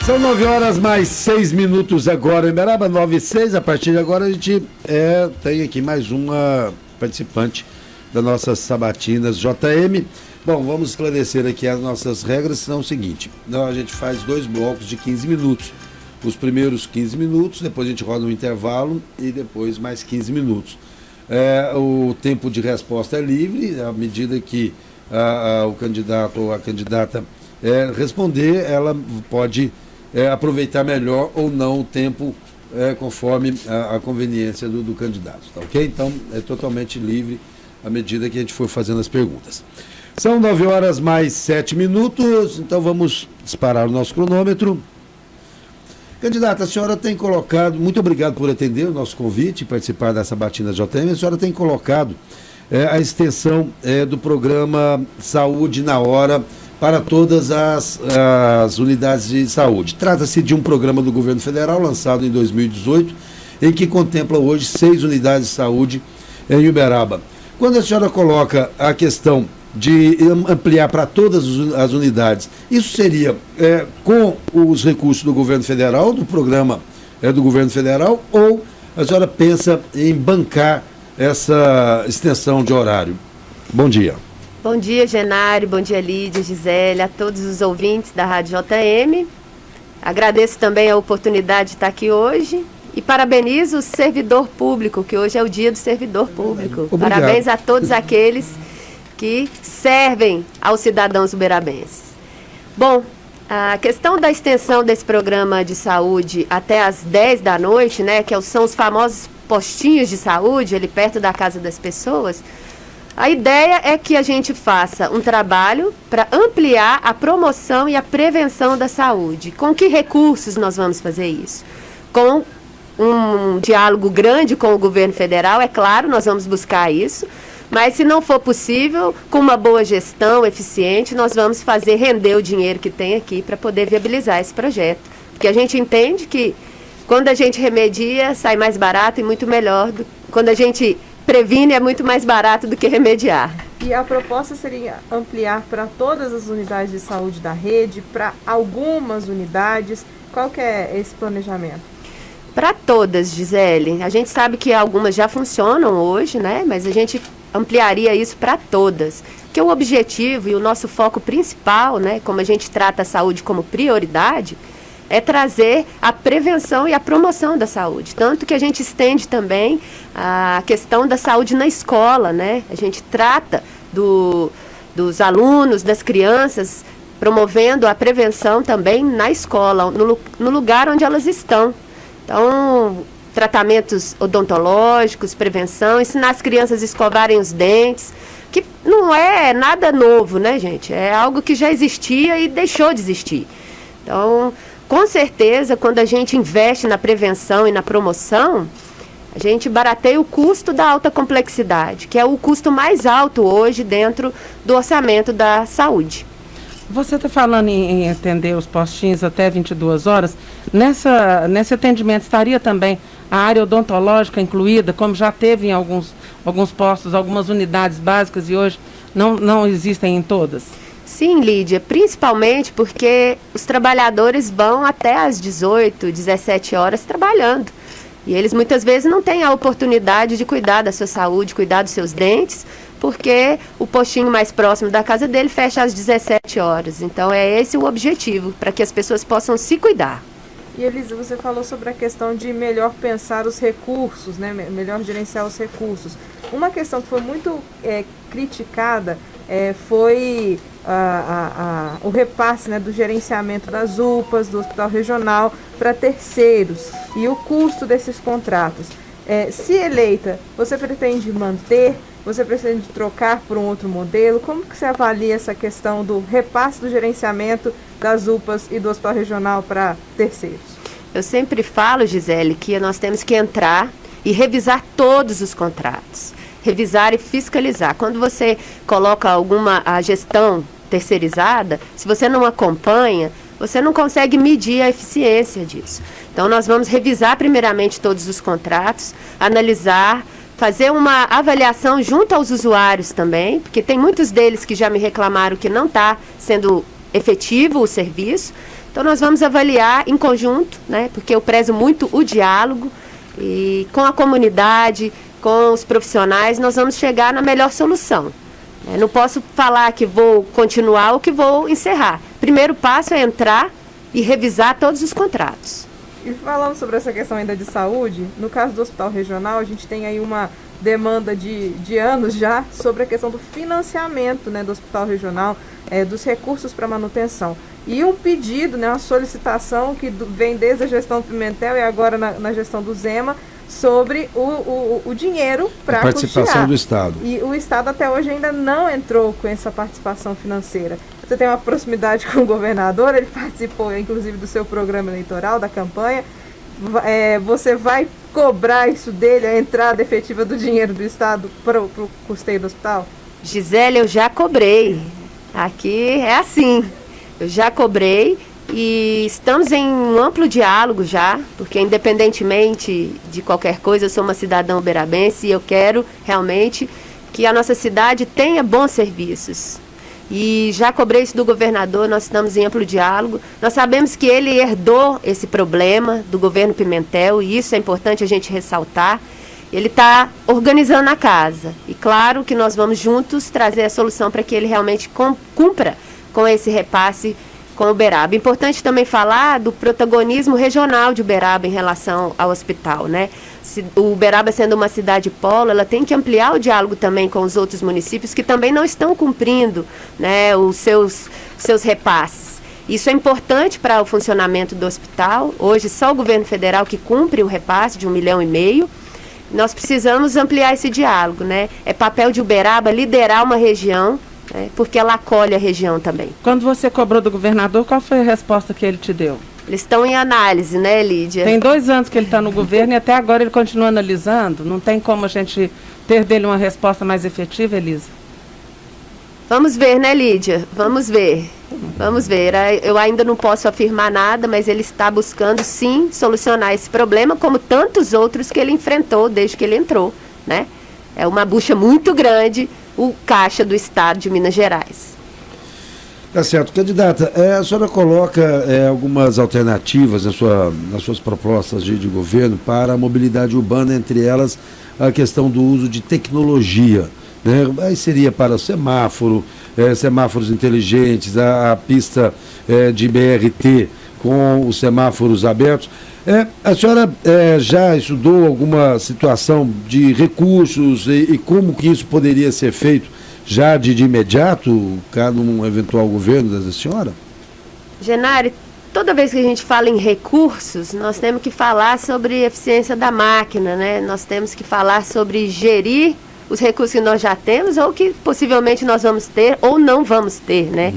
São 9 horas mais 6 minutos agora em Uberaba, 9h06. A partir de agora a gente tem aqui mais uma participante das nossas sabatinas JM. Bom, vamos esclarecer aqui as nossas regras, são o seguinte: a gente faz 2 blocos de 15 minutos. Os primeiros 15 minutos, depois a gente roda um intervalo e depois mais 15 minutos. O tempo de resposta é livre, à medida que o candidato ou a candidata responder, ela pode aproveitar melhor ou não o tempo conforme a conveniência do candidato, tá ok? Então é totalmente livre à medida que a gente for fazendo as perguntas. São 9 horas mais 7 minutos, então vamos disparar o nosso cronômetro. Candidata, a senhora tem colocado, muito obrigado por atender o nosso convite e participar dessa batina JM, a senhora tem colocado a extensão do programa Saúde na Hora para todas as unidades de saúde. Trata-se de um programa do governo federal lançado em 2018, em que contempla hoje 6 unidades de saúde em Uberaba. Quando a senhora coloca a questão de ampliar para todas as unidades, isso seria com os recursos do governo federal, do programa do governo federal, ou a senhora pensa em bancar essa extensão de horário? Bom dia. Bom dia, Genário, bom dia, Lídia, Gisele, a todos os ouvintes da Rádio JM. Agradeço também a oportunidade de estar aqui hoje e parabenizo o servidor público, que hoje é o dia do servidor público. Obrigado. Parabéns a todos aqueles que servem aos cidadãos uberabenses. Bom, a questão da extensão desse programa de saúde até às 10 da noite, né, que são os famosos postinhos de saúde, ali perto da casa das pessoas, a ideia é que a gente faça um trabalho para ampliar a promoção e a prevenção da saúde. Com que recursos nós vamos fazer isso? Com um diálogo grande com o governo federal, é claro, nós vamos buscar isso. Mas se não for possível, com uma boa gestão eficiente, nós vamos fazer render o dinheiro que tem aqui para poder viabilizar esse projeto. Porque a gente entende que quando a gente remedia, sai mais barato e muito melhor. Quando a gente previne, é muito mais barato do que remediar. E a proposta seria ampliar para todas as unidades de saúde da rede, para algumas unidades. Qual que é esse planejamento? Para todas, Gisele. A gente sabe que algumas já funcionam hoje, né? Mas a gente ampliaria isso para todas. Porque o objetivo e o nosso foco principal, né, como a gente trata a saúde como prioridade, é trazer a prevenção e a promoção da saúde. Tanto que a gente estende também a questão da saúde na escola, né? A gente trata dos alunos, das crianças, promovendo a prevenção também na escola, no lugar onde elas estão. Então, tratamentos odontológicos, prevenção, ensinar as crianças a escovarem os dentes, que não é nada novo, né, gente? É algo que já existia e deixou de existir. Então, com certeza, quando a gente investe na prevenção e na promoção, a gente barateia o custo da alta complexidade, que é o custo mais alto hoje dentro do orçamento da saúde. Você está falando em atender os postinhos até 22 horas. Nesse atendimento estaria também a área odontológica incluída, como já teve em alguns postos, algumas unidades básicas e hoje não existem em todas? Sim, Lídia, principalmente porque os trabalhadores vão até às 18, 17 horas trabalhando. E eles muitas vezes não têm a oportunidade de cuidar da sua saúde, cuidar dos seus dentes, porque o postinho mais próximo da casa dele fecha às 17 horas. Então é esse o objetivo, para que as pessoas possam se cuidar. E Elisa, você falou sobre a questão de melhor pensar os recursos, né? Melhor gerenciar os recursos. Uma questão que foi muito criticada foi o repasse, né, do gerenciamento das UPAs, do Hospital Regional, para terceiros e o custo desses contratos. Se eleita, você pretende manter? Você pretende trocar por um outro modelo? Como que você avalia essa questão do repasse do gerenciamento das UPAs e do Hospital Regional para terceiros? Eu sempre falo, Gisele, que nós temos que entrar e revisar todos os contratos. Revisar e fiscalizar. Quando você coloca a gestão terceirizada, se você não acompanha, você não consegue medir a eficiência disso. Então, nós vamos revisar primeiramente todos os contratos, analisar, fazer uma avaliação junto aos usuários também, porque tem muitos deles que já me reclamaram que não está sendo efetivo o serviço. Então nós vamos avaliar em conjunto, né, porque eu prezo muito o diálogo, e com a comunidade, com os profissionais, nós vamos chegar na melhor solução. Não posso falar que vou continuar ou que vou encerrar. Primeiro passo é entrar e revisar todos os contratos. E falando sobre essa questão ainda de saúde, no caso do Hospital Regional, a gente tem aí uma demanda de anos já sobre a questão do financiamento, né, do Hospital Regional, dos recursos para manutenção. E um pedido, né, uma solicitação que vem desde a gestão do Pimentel e agora na gestão do Zema, sobre o dinheiro para custear. Participação do Estado. E o Estado até hoje ainda não entrou com essa participação financeira. Você tem uma proximidade com o governador, ele participou inclusive do seu programa eleitoral, da campanha. Você vai cobrar isso dele, a entrada efetiva do dinheiro do Estado para o custeio do hospital? Gisele, eu já cobrei. Aqui é assim. Eu já cobrei e estamos em um amplo diálogo já, porque independentemente de qualquer coisa, eu sou uma cidadã uberabense e eu quero realmente que a nossa cidade tenha bons serviços. E já cobrei isso do governador, nós estamos em amplo diálogo. Nós sabemos que ele herdou esse problema do governo Pimentel e isso é importante a gente ressaltar. Ele está organizando a casa e claro que nós vamos juntos trazer a solução para que ele realmente cumpra com esse repasse com Uberaba. Importante também falar do protagonismo regional de Uberaba em relação ao hospital, né? O Uberaba sendo uma cidade polo, ela tem que ampliar o diálogo também com os outros municípios que também não estão cumprindo, né, os seus repasses. Isso é importante para o funcionamento do hospital. Hoje só o governo federal que cumpre o repasse de 1,5 milhão. Nós precisamos ampliar esse diálogo, né? É papel de Uberaba liderar uma região, porque ela acolhe a região também. Quando você cobrou do governador, qual foi a resposta que ele te deu? Eles estão em análise, né, Lídia? Tem 2 anos que ele está no governo e até agora ele continua analisando. Não tem como a gente ter dele uma resposta mais efetiva, Elisa? Vamos ver, né, Lídia? Vamos ver. Vamos ver. Eu ainda não posso afirmar nada, mas ele está buscando, sim, solucionar esse problema, como tantos outros que ele enfrentou desde que ele entrou, né? É uma bucha muito grande, o caixa do Estado de Minas Gerais. Tá certo. Candidata, a senhora coloca algumas alternativas nas suas propostas de governo para a mobilidade urbana, entre elas a questão do uso de tecnologia, né? Aí seria para semáforo, semáforos inteligentes, a pista de BRT com os semáforos abertos. A senhora já estudou alguma situação de recursos e como que isso poderia ser feito já de imediato, caso num eventual governo da senhora? Genari, toda vez que a gente fala em recursos, nós temos que falar sobre eficiência da máquina, né? Nós temos que falar sobre gerir os recursos que nós já temos ou que possivelmente nós vamos ter ou não vamos ter, né?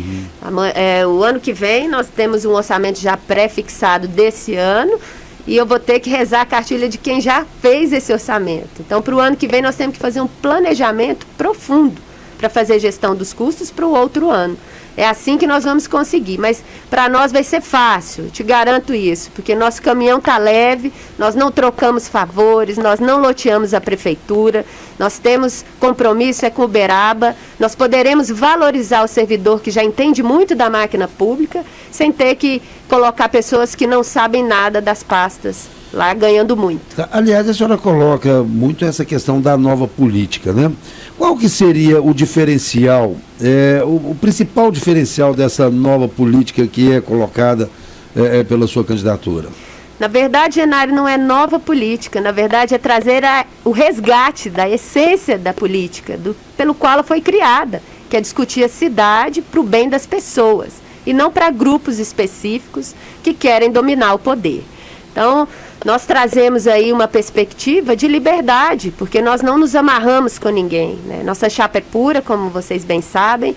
O ano que vem nós temos um orçamento já pré-fixado desse ano e eu vou ter que rezar a cartilha de quem já fez esse orçamento. Então, para o ano que vem nós temos que fazer um planejamento profundo para fazer gestão dos custos para o outro ano. É assim que nós vamos conseguir, mas para nós vai ser fácil, eu te garanto isso, porque nosso caminhão está leve, nós não trocamos favores, nós não loteamos a prefeitura, nós temos compromisso com Uberaba, nós poderemos valorizar o servidor que já entende muito da máquina pública, sem ter que colocar pessoas que não sabem nada das pastas lá ganhando muito. Aliás, a senhora coloca muito essa questão da nova política, né? Qual que seria o diferencial, o principal diferencial dessa nova política que é colocada pela sua candidatura? Na verdade, Genari, não é nova política, na verdade é trazer o resgate da essência da política, pelo qual ela foi criada, que é discutir a cidade para o bem das pessoas, e não para grupos específicos que querem dominar o poder. Então, nós trazemos aí uma perspectiva de liberdade, porque nós não nos amarramos com ninguém, né? Nossa chapa é pura, como vocês bem sabem.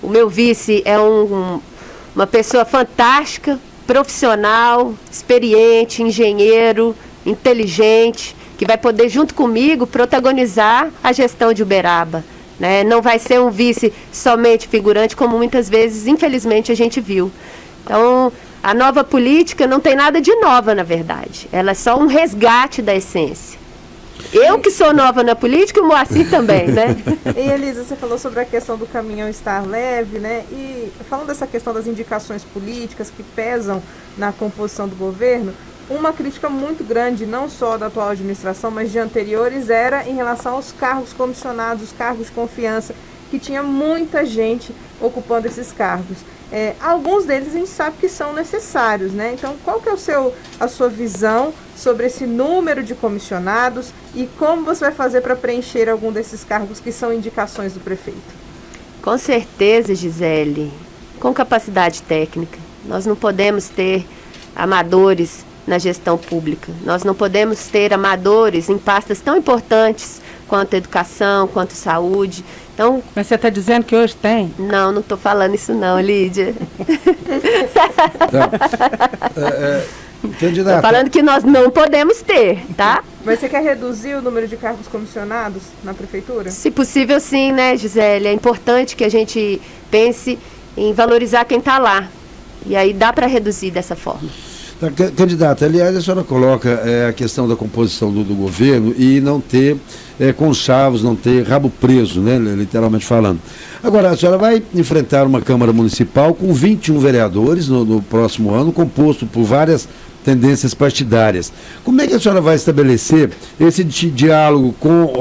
O meu vice é uma pessoa fantástica, profissional, experiente, engenheiro, inteligente, que vai poder, junto comigo, protagonizar a gestão de Uberaba, né? Não vai ser um vice somente figurante, como muitas vezes, infelizmente, a gente viu. Então, a nova política não tem nada de nova, na verdade. Ela é só um resgate da essência. Eu que sou nova na política, o Moacir também, né? E Elisa, você falou sobre a questão do caminhão estar leve, né? E falando dessa questão das indicações políticas que pesam na composição do governo, uma crítica muito grande, não só da atual administração, mas de anteriores, era em relação aos cargos comissionados, os cargos de confiança, que tinha muita gente ocupando esses cargos. Alguns deles a gente sabe que são necessários, né? Então, qual que é a sua visão sobre esse número de comissionados e como você vai fazer para preencher algum desses cargos que são indicações do prefeito? Com certeza, Gisele, com capacidade técnica. Nós não podemos ter amadores na gestão pública. Nós não podemos ter amadores em pastas tão importantes quanto educação, quanto saúde. Então, mas você está dizendo que hoje tem? Não estou falando isso não, Lídia. Estou falando que nós não podemos ter, tá? Mas você quer reduzir o número de cargos comissionados na prefeitura? Se possível, sim, né, Gisele? É importante que a gente pense em valorizar quem está lá. E aí dá para reduzir dessa forma. Candidata, aliás, a senhora coloca a questão da composição do governo e não ter conchavos, não ter rabo preso, né, literalmente falando. Agora, a senhora vai enfrentar uma Câmara Municipal com 21 vereadores no próximo ano, composto por várias tendências partidárias. Como é que a senhora vai estabelecer esse diálogo com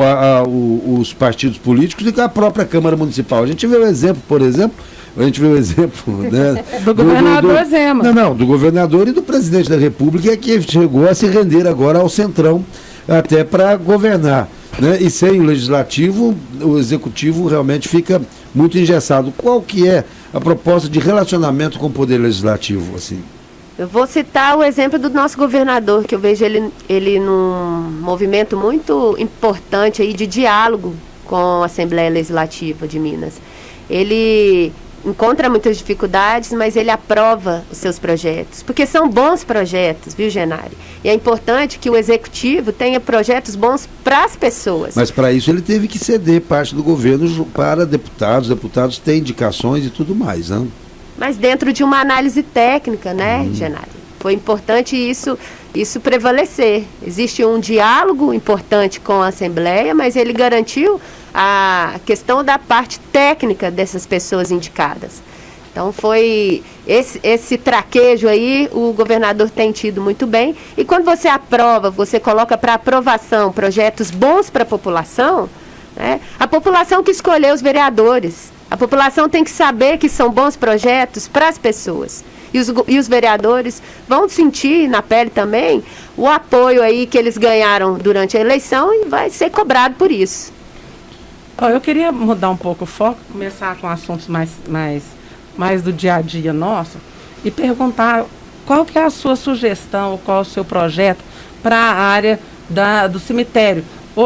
os partidos políticos e com a própria Câmara Municipal? A gente vê o exemplo, por exemplo, né, do governador Zema. Não, do governador e do presidente da República, que chegou a se render agora ao centrão até para governar, né? E sem o legislativo, o executivo realmente fica muito engessado. Qual que é a proposta de relacionamento com o poder legislativo, assim? Eu vou citar o exemplo do nosso governador, que eu vejo ele num movimento muito importante aí de diálogo com a Assembleia Legislativa de Minas. Ele encontra muitas dificuldades, mas ele aprova os seus projetos, porque são bons projetos, viu, Genari? E é importante que o executivo tenha projetos bons para as pessoas. Mas para isso ele teve que ceder parte do governo para deputados têm indicações e tudo mais, né? Mas dentro de uma análise técnica, né, Genari? Foi importante isso prevalecer. Existe um diálogo importante com a Assembleia, mas ele garantiu a questão da parte técnica dessas pessoas indicadas. Então foi esse traquejo aí, o governador tem tido muito bem. E quando você aprova, você coloca para aprovação projetos bons para a população, né? A população que escolheu os vereadores. A população tem que saber que são bons projetos para as pessoas. E os vereadores vão sentir na pele também o apoio aí que eles ganharam durante a eleição e vai ser cobrado por isso. Eu queria mudar um pouco o foco, começar com assuntos mais do dia a dia nosso e perguntar qual que é a sua sugestão, qual é o seu projeto para a área do cemitério.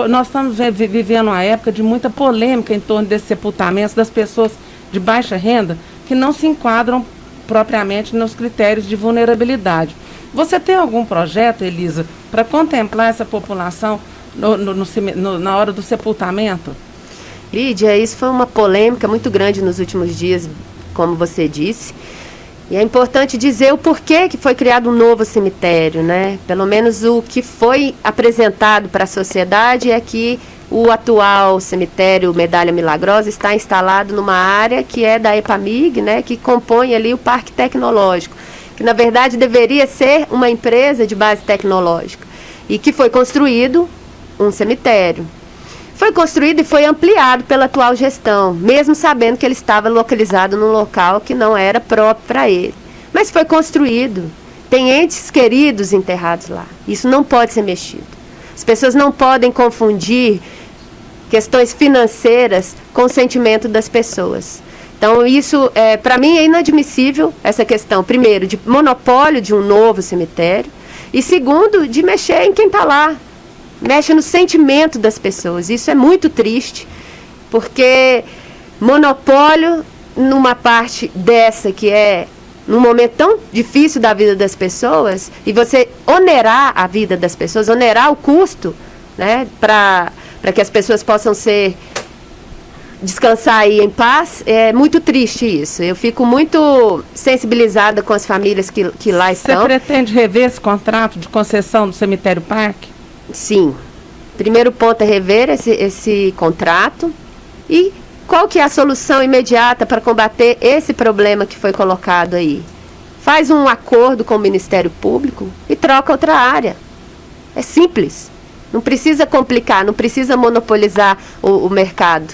Nós estamos vivendo uma época de muita polêmica em torno desses sepultamentos das pessoas de baixa renda que não se enquadram propriamente nos critérios de vulnerabilidade. Você tem algum projeto, Elisa, para contemplar essa população na hora do sepultamento? Lídia, isso foi uma polêmica muito grande nos últimos dias, como você disse. E é importante dizer o porquê que foi criado um novo cemitério, né? Pelo menos o que foi apresentado para a sociedade é que o atual cemitério Medalha Milagrosa está instalado numa área que é da EPAMIG, né? Que compõe ali o Parque Tecnológico, que na verdade deveria ser uma empresa de base tecnológica e que foi construído um cemitério. Foi construído e foi ampliado pela atual gestão, mesmo sabendo que ele estava localizado num local que não era próprio para ele. Mas foi construído. Tem entes queridos enterrados lá. Isso não pode ser mexido. As pessoas não podem confundir questões financeiras com o sentimento das pessoas. Então, isso, para mim, é inadmissível, essa questão, primeiro, de monopólio de um novo cemitério, e segundo, de mexer em quem está lá. Mexe no sentimento das pessoas. Isso é muito triste, porque monopólio numa parte dessa que é num momento tão difícil da vida das pessoas, e você onerar a vida das pessoas, onerar o custo, né, para que as pessoas possam descansar aí em paz, é muito triste isso. Eu fico muito sensibilizada com as famílias que lá estão. Você pretende rever esse contrato de concessão do Cemitério Parque? Sim. Primeiro ponto é rever esse contrato. E qual que é a solução imediata para combater esse problema que foi colocado aí? Faz um acordo com o Ministério Público e troca outra área. É simples. Não precisa complicar, não precisa monopolizar o mercado.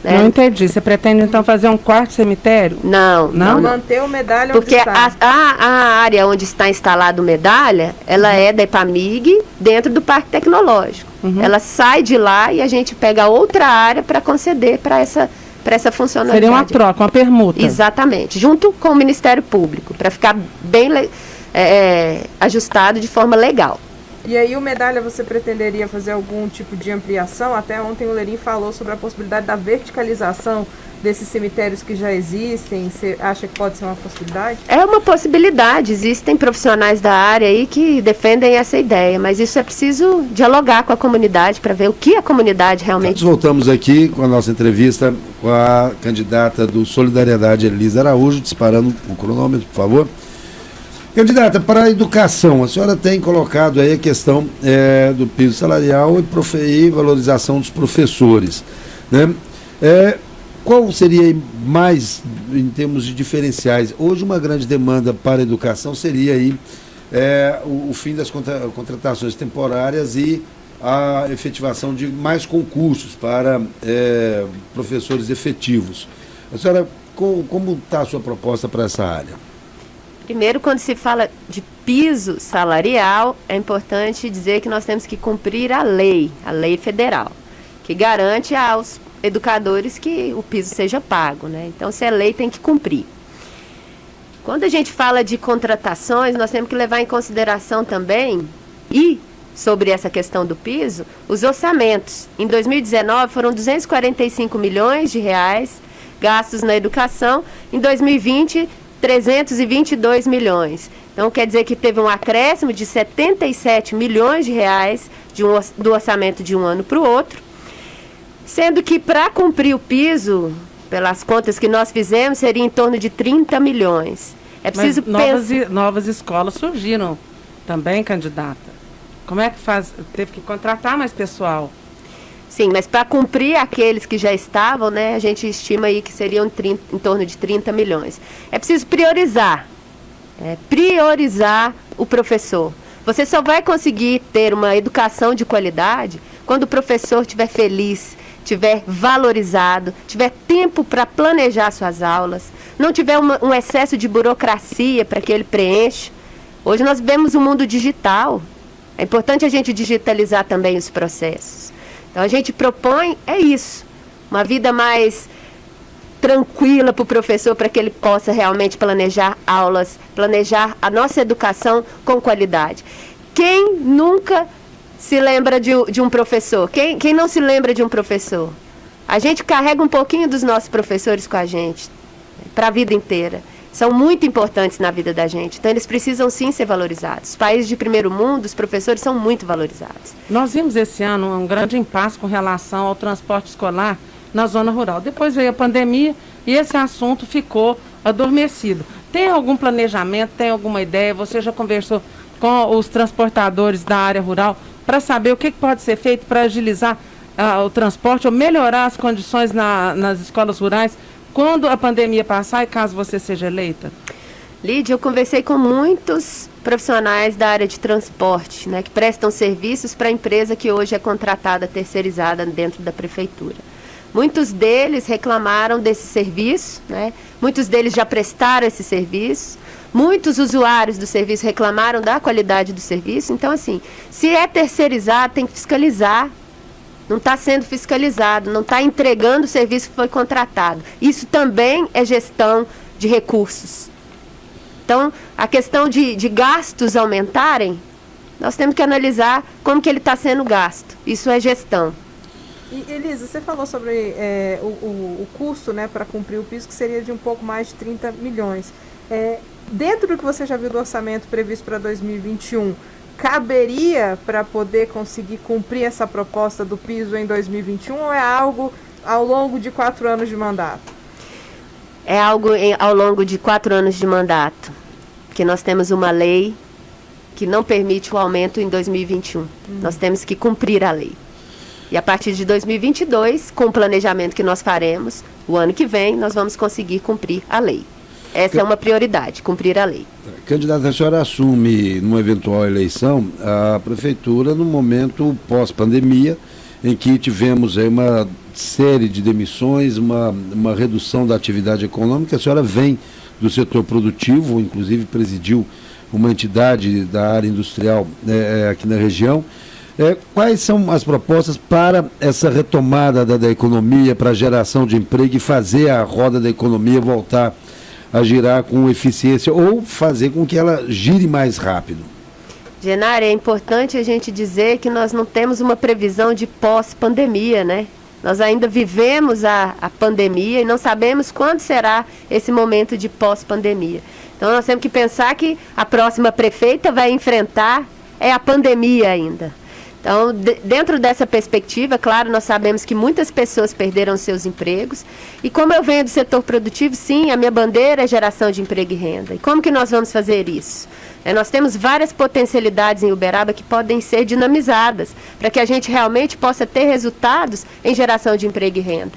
Né? Não entendi. Você pretende, então, fazer um quarto cemitério? Não. Manter o Medalha porque onde está. a área onde está instalado o Medalha, ela é da EPAMIG dentro do Parque Tecnológico. Ela sai de lá e a gente pega outra área para conceder para essa funcionalidade. Seria uma troca, uma permuta. Exatamente. Junto com o Ministério Público, para ficar bem ajustado de forma legal. E aí o Medalha, você pretenderia fazer algum tipo de ampliação? Até ontem o Lerim falou sobre a possibilidade da verticalização desses cemitérios que já existem. Você acha que pode ser uma possibilidade? É uma possibilidade. Existem profissionais da área aí que defendem essa ideia, mas isso é preciso dialogar com a comunidade para ver o que a comunidade realmente... Nós voltamos aqui com a nossa entrevista com a candidata do Solidariedade, Elisa Araújo, disparando o cronômetro, por favor. Candidata, para a educação, a senhora tem colocado aí a questão do piso salarial e valorização dos professores, né? Qual seria mais, em termos de diferenciais? Hoje uma grande demanda para a educação seria aí o fim das contratações temporárias e a efetivação de mais concursos para professores efetivos. A senhora, como está a sua proposta para essa área? Primeiro, quando se fala de piso salarial, é importante dizer que nós temos que cumprir a lei federal, que garante aos educadores que o piso seja pago, né? Então, se é lei, tem que cumprir. Quando a gente fala de contratações, nós temos que levar em consideração também, e sobre essa questão do piso, os orçamentos. Em 2019, foram 245 milhões de reais gastos na educação. Em 2020, 322 milhões. Então, quer dizer que teve um acréscimo de 77 milhões de reais do orçamento de um ano para o outro, sendo que para cumprir o piso, pelas contas que nós fizemos, seria em torno de 30 milhões. É preciso novas escolas surgiram também, candidata. Como é que faz? Teve que contratar mais pessoal. Sim, mas para cumprir aqueles que já estavam, né, a gente estima aí que seriam em torno de 30 milhões. É preciso priorizar o professor. Você só vai conseguir ter uma educação de qualidade quando o professor estiver feliz, estiver valorizado, tiver tempo para planejar suas aulas, não tiver um excesso de burocracia para que ele preencha. Hoje nós vivemos um mundo digital. É importante a gente digitalizar também os processos. Então, a gente propõe, isso, uma vida mais tranquila para o professor, para que ele possa realmente planejar aulas, planejar a nossa educação com qualidade. Quem nunca se lembra de um professor? Quem não se lembra de um professor? A gente carrega um pouquinho dos nossos professores com a gente, para a vida inteira. São muito importantes na vida da gente, então eles precisam sim ser valorizados. Os países de primeiro mundo, os professores são muito valorizados. Nós vimos esse ano um grande impasse com relação ao transporte escolar na zona rural. Depois veio a pandemia e esse assunto ficou adormecido. Tem algum planejamento, tem alguma ideia? Você já conversou com os transportadores da área rural para saber o que pode ser feito para agilizar o transporte ou melhorar as condições nas escolas rurais quando a pandemia passar e caso você seja eleita? Lídia, eu conversei com muitos profissionais da área de transporte, né, que prestam serviços para a empresa que hoje é contratada, terceirizada dentro da prefeitura. Muitos deles reclamaram desse serviço, né, muitos deles já prestaram esse serviço, muitos usuários do serviço reclamaram da qualidade do serviço. Então, assim, se é terceirizado, tem que fiscalizar. Não está sendo fiscalizado, não está entregando o serviço que foi contratado. Isso também é gestão de recursos. Então, a questão de gastos aumentarem, nós temos que analisar como que ele está sendo gasto. Isso é gestão. E, Elisa, você falou sobre o custo, né, para cumprir o piso, que seria de um pouco mais de 30 milhões. Dentro do que você já viu do orçamento previsto para 2021, caberia para poder conseguir cumprir essa proposta do piso em 2021 ou é algo ao longo de 4 anos de mandato? É algo ao longo de 4 anos de mandato, porque nós temos uma lei que não permite o aumento em 2021. Nós temos que cumprir a lei. E a partir de 2022, com o planejamento que nós faremos, o ano que vem, nós vamos conseguir cumprir a lei. Essa é uma prioridade, cumprir a lei. Candidata, a senhora assume, numa eventual eleição, a prefeitura no momento pós-pandemia, em que tivemos aí uma série de demissões, uma redução da atividade econômica. A senhora vem do setor produtivo, inclusive presidiu uma entidade da área industrial aqui na região. Quais são as propostas para essa retomada da economia, para a geração de emprego e fazer a roda da economia voltar a girar com eficiência ou fazer com que ela gire mais rápido? Genari, é importante a gente dizer que nós não temos uma previsão de pós-pandemia, né? Nós ainda vivemos a pandemia e não sabemos quando será esse momento de pós-pandemia. Então nós temos que pensar que a próxima prefeita vai enfrentar a pandemia ainda. Então, dentro dessa perspectiva, claro, nós sabemos que muitas pessoas perderam seus empregos. E como eu venho do setor produtivo, sim, a minha bandeira é geração de emprego e renda. E como que nós vamos fazer isso? Nós temos várias potencialidades em Uberaba que podem ser dinamizadas para que a gente realmente possa ter resultados em geração de emprego e renda.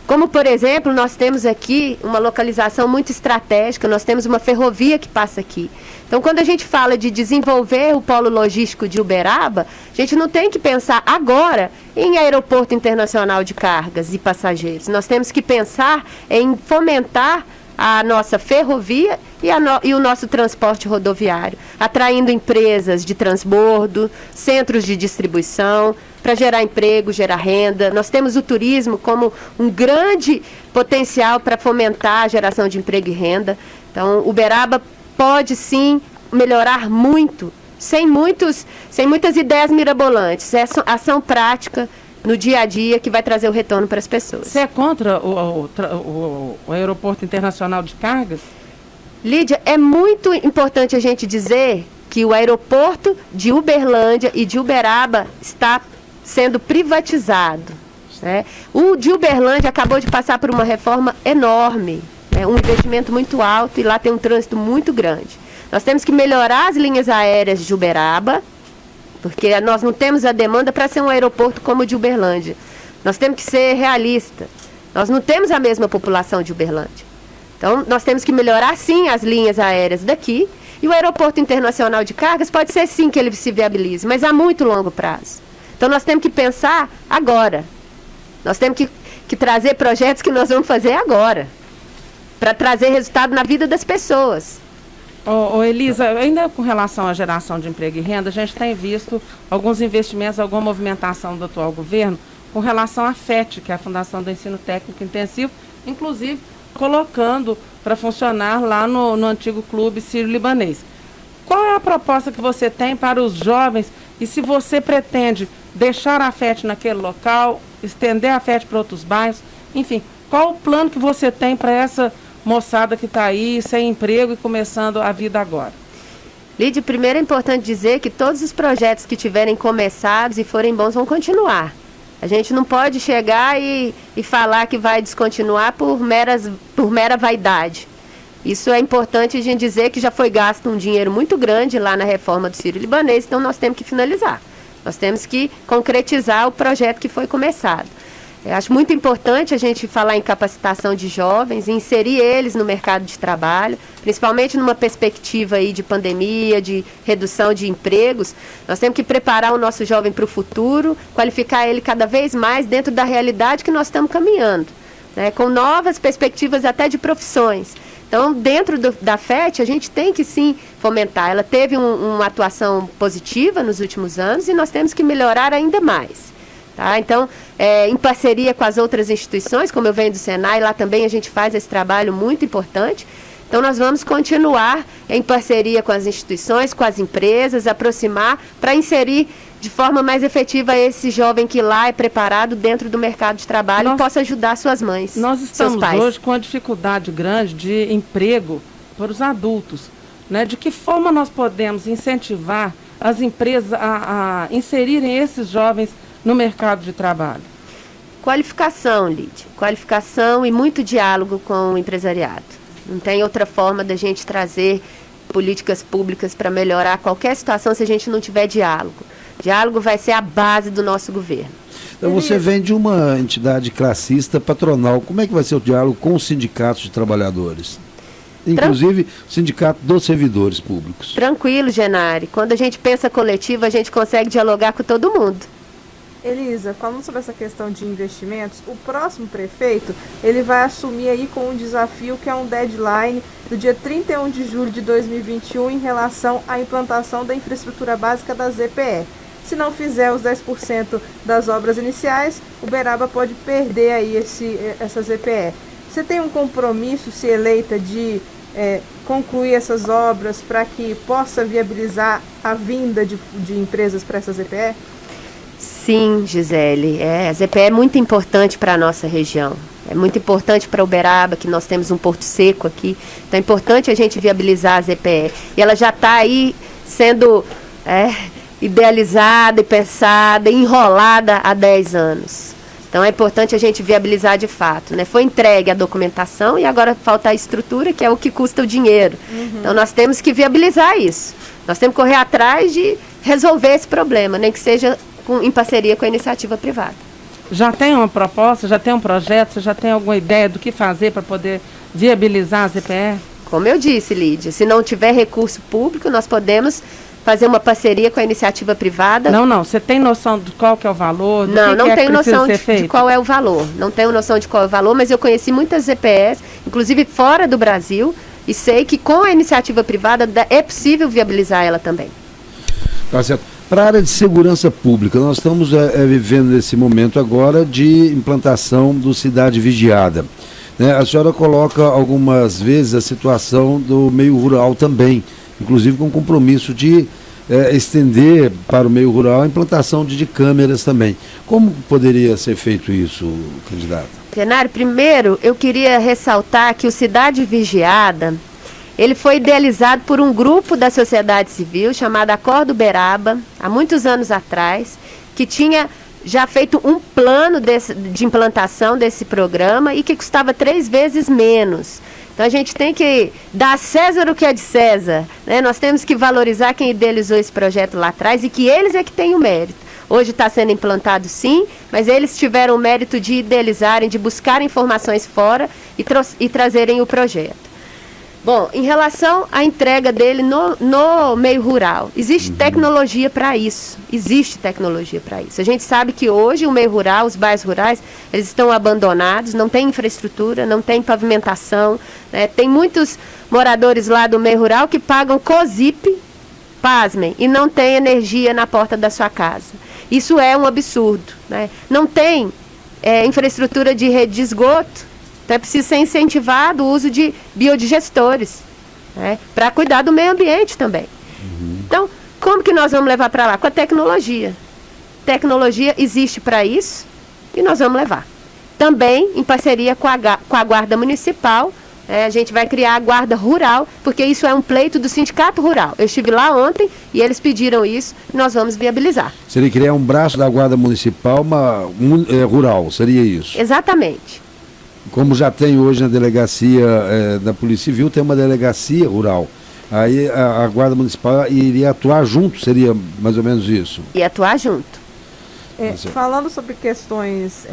Como, por exemplo, nós temos aqui uma localização muito estratégica, nós temos uma ferrovia que passa aqui. Então, quando a gente fala de desenvolver o polo logístico de Uberaba, a gente não tem que pensar agora em aeroporto internacional de cargas e passageiros. Nós temos que pensar em fomentar a nossa ferrovia e o nosso transporte rodoviário, atraindo empresas de transbordo, centros de distribuição, para gerar emprego, gerar renda. Nós temos o turismo como um grande potencial para fomentar a geração de emprego e renda. Então, Uberaba pode sim melhorar muito, sem muitas ideias mirabolantes. É ação prática no dia a dia que vai trazer o retorno para as pessoas. Você é contra o aeroporto internacional de cargas? Lídia, é muito importante a gente dizer que o aeroporto de Uberlândia e de Uberaba está sendo privatizado, né? O de Uberlândia acabou de passar por uma reforma enorme, né? Um investimento muito alto e lá tem um trânsito muito grande. Nós temos que melhorar as linhas aéreas de Uberaba, porque nós não temos a demanda para ser um aeroporto como o de Uberlândia. Nós temos que ser realistas. Nós não temos a mesma população de Uberlândia. Então, nós temos que melhorar, sim, as linhas aéreas daqui. E o aeroporto internacional de cargas pode ser, sim, que ele se viabilize, mas a muito longo prazo. Então, nós temos que pensar agora. Nós temos que trazer projetos que nós vamos fazer agora, para trazer resultado na vida das pessoas. Elisa, ainda com relação à geração de emprego e renda, a gente tem visto alguns investimentos, alguma movimentação do atual governo com relação à FET, que é a Fundação do Ensino Técnico Intensivo, inclusive colocando para funcionar lá no antigo clube Sírio-Libanês. Qual é a proposta que você tem para os jovens e se você pretende deixar a FET naquele local, estender a FET para outros bairros, enfim, qual o plano que você tem para essa moçada que está aí sem emprego e começando a vida agora? Lídia, primeiro é importante dizer que todos os projetos que tiverem começados e forem bons vão continuar. A gente não pode chegar e falar que vai descontinuar por mera vaidade. Isso é importante a gente dizer que já foi gasto um dinheiro muito grande lá na reforma do Sírio-Libanês, então nós temos que finalizar. Nós temos que concretizar o projeto que foi começado. Eu acho muito importante a gente falar em capacitação de jovens, inserir eles no mercado de trabalho, principalmente numa perspectiva aí de pandemia, de redução de empregos. Nós temos que preparar o nosso jovem para o futuro, qualificar ele cada vez mais dentro da realidade que nós estamos caminhando, né, com novas perspectivas até de profissões. Então, dentro da FET, a gente tem que sim fomentar. Ela teve uma atuação positiva nos últimos anos e nós temos que melhorar ainda mais. Tá? Então, em parceria com as outras instituições, como eu venho do Senai, lá também a gente faz esse trabalho muito importante. Então, nós vamos continuar em parceria com as instituições, com as empresas, aproximar para inserir de forma mais efetiva esse jovem que lá é preparado dentro do mercado de trabalho e possa ajudar suas mães, nós estamos seus pais. Hoje com uma dificuldade grande de emprego para os adultos, né? De que forma nós podemos incentivar as empresas a inserirem esses jovens no mercado de trabalho? Qualificação, Lídia. Qualificação e muito diálogo com o empresariado. Não tem outra forma da gente trazer políticas públicas para melhorar qualquer situação se a gente não tiver diálogo. Diálogo vai ser a base do nosso governo. Então você vem de uma entidade classista patronal. Como é que vai ser o diálogo com os sindicatos de trabalhadores? Inclusive o sindicato dos servidores públicos. Tranquilo, Genari. Quando a gente pensa coletivo, a gente consegue dialogar com todo mundo. Elisa, falando sobre essa questão de investimentos, o próximo prefeito, ele vai assumir aí com um desafio que é um deadline do dia 31 de julho de 2021 em relação à implantação da infraestrutura básica da ZPE. Se não fizer os 10% das obras iniciais, Uberaba pode perder aí essa ZPE. Você tem um compromisso, se eleita, de concluir essas obras para que possa viabilizar a vinda de empresas para essa ZPE? Sim, Gisele. A ZPE é muito importante para a nossa região. É muito importante para Uberaba, que nós temos um porto seco aqui. Então é importante a gente viabilizar a ZPE. E ela já está aí sendo idealizada e pensada, enrolada há 10 anos. Então é importante a gente viabilizar de fato, né? Foi entregue a documentação e agora falta a estrutura, que é o que custa o dinheiro. Então nós temos que viabilizar isso. Nós temos que correr atrás de resolver esse problema, nem que seja em parceria com a iniciativa privada. Já tem uma proposta, já tem um projeto, você já tem alguma ideia do que fazer para poder viabilizar a ZPE? Como eu disse, Lídia, se não tiver recurso público, nós podemos fazer uma parceria com a iniciativa privada. Não, você tem noção de qual que é o valor? Não tenho noção de qual é o valor. Não tenho noção de qual é o valor, mas eu conheci muitas ZPEs, inclusive fora do Brasil, e sei que com a iniciativa privada é possível viabilizar ela também. Tá certo. Para a área de segurança pública, nós estamos vivendo nesse momento agora de implantação do Cidade Vigiada. Né? A senhora coloca algumas vezes a situação do meio rural também, inclusive com compromisso de estender para o meio rural a implantação de câmeras também. Como poderia ser feito isso, candidato? Genari, primeiro eu queria ressaltar que o Cidade Vigiada, ele foi idealizado por um grupo da sociedade civil chamado Acordo Uberaba, há muitos anos atrás, que tinha já feito um plano de implantação desse programa e que custava 3 vezes menos. Então a gente tem que dar a César o que é de César, né? Nós temos que valorizar quem idealizou esse projeto lá atrás e que eles é que têm o mérito. Hoje está sendo implantado sim, mas eles tiveram o mérito de idealizarem, de buscar informações fora e trazerem o projeto. Bom, em relação à entrega dele no meio rural, existe tecnologia para isso. Existe tecnologia para isso. A gente sabe que hoje o meio rural, os bairros rurais, eles estão abandonados, não tem infraestrutura, não tem pavimentação. Né? Tem muitos moradores lá do meio rural que pagam COSIP, pasmem, e não tem energia na porta da sua casa. Isso é um absurdo. Né? Não tem infraestrutura de rede de esgoto. Então é preciso ser incentivado o uso de biodigestores, né, para cuidar do meio ambiente também. Então, como que nós vamos levar para lá? Com a tecnologia. Tecnologia existe para isso e nós vamos levar. Também em parceria com a Guarda Municipal, a gente vai criar a Guarda Rural, porque isso é um pleito do Sindicato Rural. Eu estive lá ontem e eles pediram isso e nós vamos viabilizar. Seria criar um braço da Guarda Municipal rural, seria isso? Exatamente. Como já tem hoje na delegacia da Polícia Civil, tem uma delegacia rural. Aí a Guarda Municipal iria atuar junto, seria mais ou menos isso? Ia atuar junto. Falando sobre questões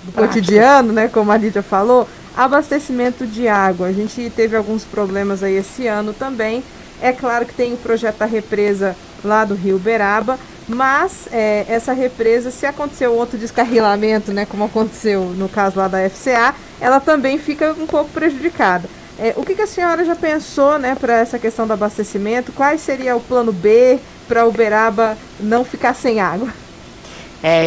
do cotidiano, né, como a Lídia falou, abastecimento de água. A gente teve alguns problemas aí esse ano também. É claro que tem o projeto da represa lá do Rio Uberaba, mas essa represa, se acontecer outro descarrilamento, né, como aconteceu no caso lá da FCA, ela também fica um pouco prejudicada. O que a senhora já pensou, né, para essa questão do abastecimento? Qual seria o plano B para Uberaba não ficar sem água?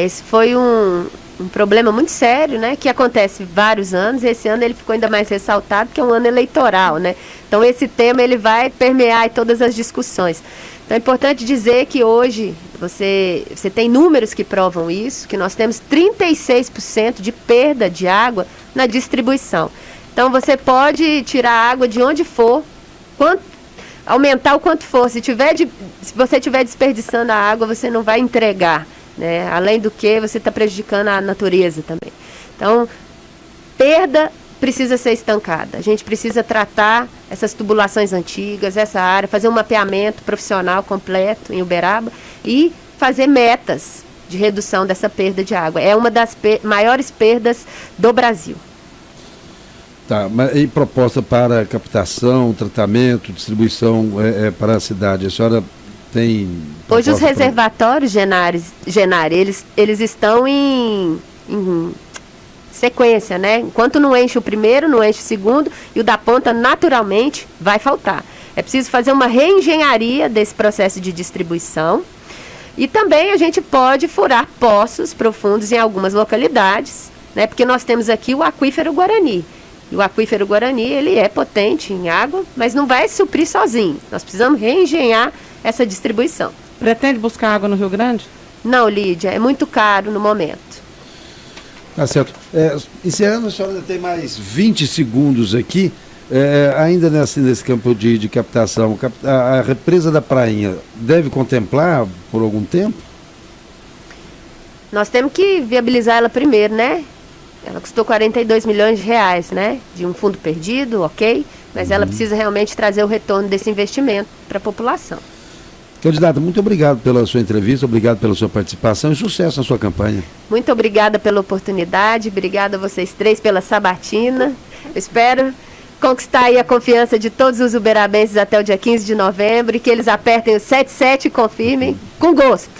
Esse foi um problema muito sério, né, que acontece vários anos. Esse ano ele ficou ainda mais ressaltado, porque é um ano eleitoral, né? Então esse tema ele vai permear todas as discussões. Então é importante dizer que hoje você tem números que provam isso, que nós temos 36% de perda de água na distribuição. Então você pode tirar água de onde for, aumentar o quanto for. Se você estiver desperdiçando a água, você não vai entregar. Né? Além do que, você está prejudicando a natureza também. Então, perda precisa ser estancada. A gente precisa tratar essas tubulações antigas, essa área, fazer um mapeamento profissional completo em Uberaba e fazer metas de redução dessa perda de água. É uma das maiores perdas do Brasil. Tá, mas e proposta para captação, tratamento, distribuição para a cidade? A senhora tem... Hoje os reservatórios, Genari, eles estão em sequência, né? Enquanto não enche o primeiro, não enche o segundo, e o da ponta naturalmente vai faltar. É preciso fazer uma reengenharia desse processo de distribuição. E também a gente pode furar poços profundos em algumas localidades, né? Porque nós temos aqui o aquífero Guarani. E o aquífero Guarani, ele é potente em água, mas não vai suprir sozinho. Nós precisamos reengenhar essa distribuição. Pretende buscar água no Rio Grande? Não, Lídia, é muito caro no momento. Tá certo. Encerrando, a senhora ainda tem mais 20 segundos aqui. Ainda nesse campo de captação, a represa da Prainha deve contemplar por algum tempo? Nós temos que viabilizar ela primeiro, né? Ela custou 42 milhões de reais, né? De um fundo perdido, ok? Mas ela precisa realmente trazer o retorno desse investimento para a população. Candidata, muito obrigado pela sua entrevista, obrigado pela sua participação e sucesso na sua campanha. Muito obrigada pela oportunidade, obrigada a vocês três pela sabatina. Eu espero conquistar aí a confiança de todos os uberabenses até o dia 15 de novembro e que eles apertem o 77 e confirmem com gosto.